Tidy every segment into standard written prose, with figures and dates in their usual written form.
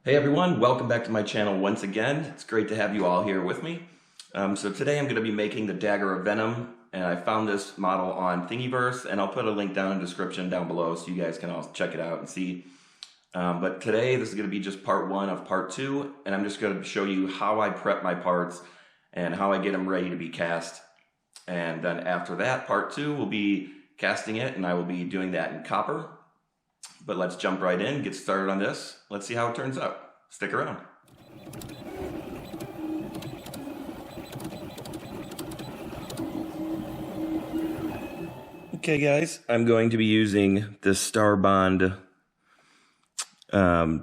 Hey everyone, welcome back to my channel once again. It's great to have you all here with me. So today I'm going to be making the Dagger of Venom, and I found this model on Thingiverse, and I'll put a link down in the description down below so you guys can all check it out and see. But today this is going to be just part one of part two, and I'm just going to show you how I prep my parts and how I get them ready to be cast. And then after that, part two will be casting it, and I will be doing that in copper. But let's jump right in, get started on this. Let's see how it turns out. Stick around. Okay guys, I'm going to be using this Star Bond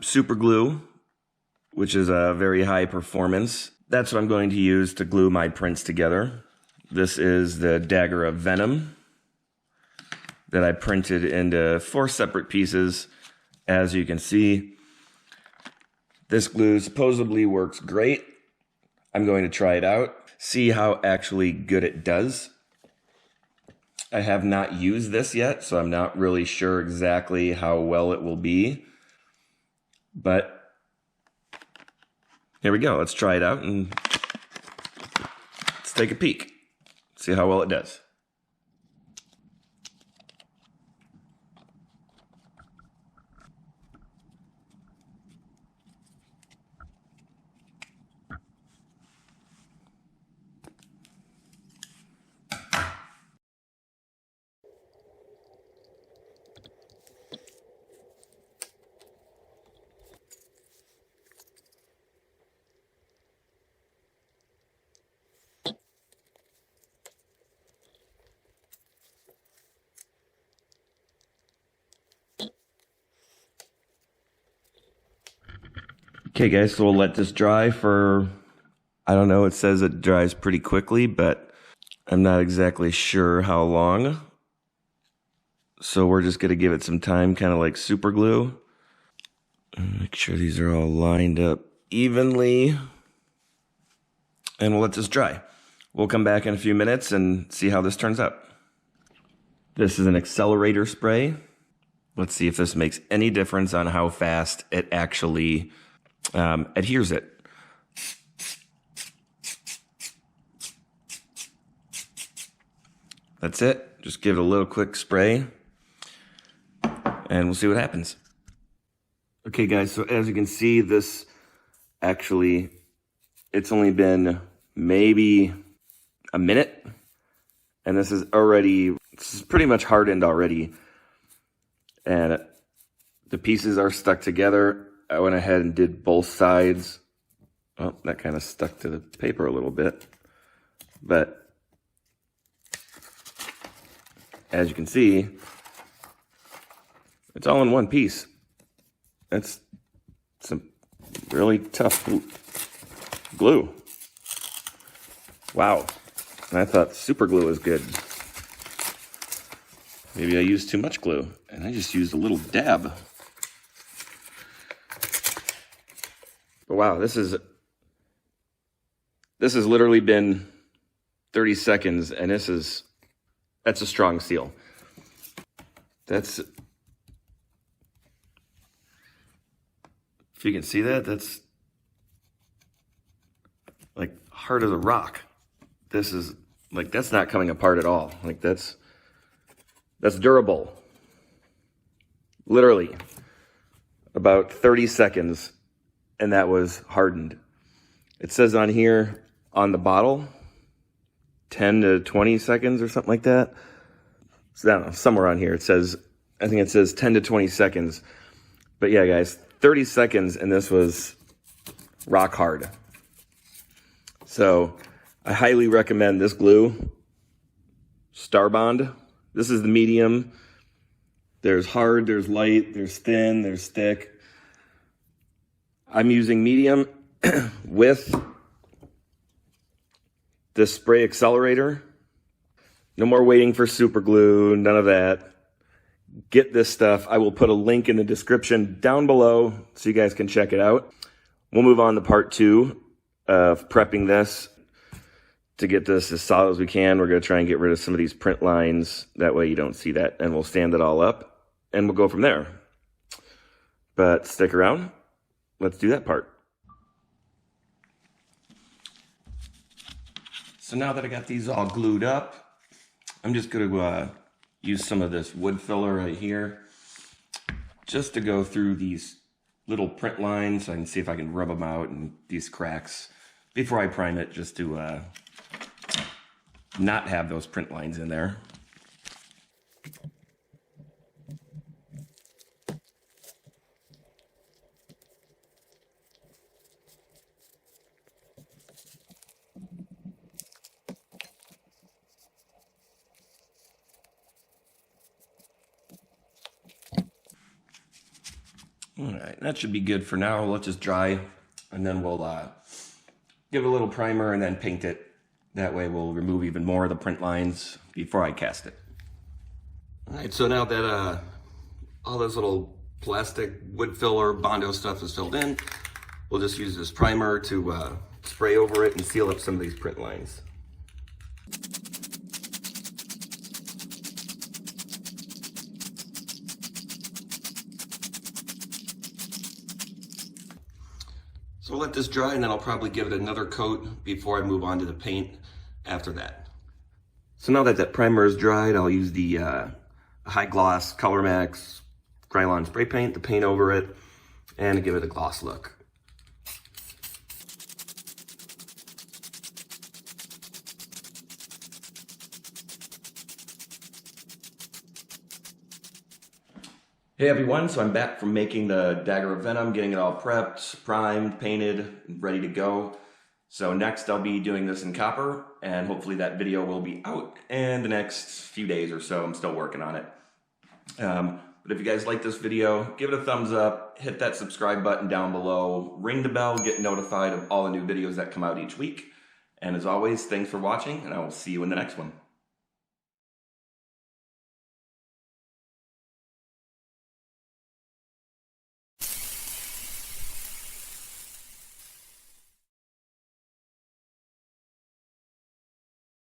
super glue, which is a very high performance. That's what I'm going to use to glue my prints together. This is the Dagger of Venom that I printed into 4 separate pieces. As you can see, this glue supposedly works great. I'm going to try it out, see how actually good it does. I have not used this yet, so I'm not really sure exactly how well it will be. But here we go. Let's try it out and let's take a peek. See how well it does. Okay guys, so we'll let this dry for, I don't know, it says it dries pretty quickly, but I'm not exactly sure how long. So we're just gonna give it some time, kind of like super glue. Make sure these are all lined up evenly. And we'll let this dry. We'll come back in a few minutes and see how this turns out. This is an accelerator spray. Let's see if this makes any difference on how fast it actually adheres it. That's it. Just give it a little quick spray and we'll see what happens. Okay guys, so as you can see, this actually, it's only been maybe a minute and this is pretty much hardened already. And the pieces are stuck together. I went ahead and did both sides. Oh, that kind of stuck to the paper a little bit. But as you can see, it's all in one piece. That's some really tough glue. Wow. And I thought super glue was good. Maybe I used too much glue, and I just used a little dab. But wow, this has literally been 30 seconds, and that's a strong seal. If you can see that, that's like hard as a rock. This is like, that's not coming apart at all. Like that's durable. Literally about 30 seconds and that was hardened. It says on here on the bottle 10 to 20 seconds or something like that. So I don't know, somewhere on here it says, I think it says 10 to 20 seconds. But yeah guys, 30 seconds and this was rock hard. So I highly recommend this glue, Star Bond. This is the medium. There's hard, there's light, there's thin, there's thick. I'm using medium with this spray accelerator. No more waiting for super glue, none of that. Get this stuff. I will put a link in the description down below so you guys can check it out. We'll move on to part 2 of prepping this. To get this as solid as we can, we're going to try and get rid of some of these print lines. That way you don't see that. And we'll stand it all up and we'll go from there. But stick around. let's do that part. So now that I got these all glued up, I'm just going to use some of this wood filler right here just to go through these little print lines so I can see if I can rub them out and these cracks before I prime it, just to not have those print lines in there. All right, that should be good for now. Let it just dry, and then we'll give it a little primer and then paint it. That way we'll remove even more of the print lines before I cast it. All right, so now that all this little plastic wood filler Bondo stuff is filled in, we'll just use this primer to spray over it and seal up some of these print lines. So we'll let this dry, and then I'll probably give it another coat before I move on to the paint after that. So now that that primer is dried, I'll use the high gloss Color Max Krylon spray paint to paint over it and to give it a gloss look. Hey everyone, so I'm back from making the Dagger of Venom, getting it all prepped, primed, painted, ready to go. So next I'll be doing this in copper, and hopefully that video will be out in the next few days or so. I'm still working on it. But if you guys like this video, give it a thumbs up, hit that subscribe button down below, ring the bell, get notified of all the new videos that come out each week. And as always, thanks for watching, and I will see you in the next one.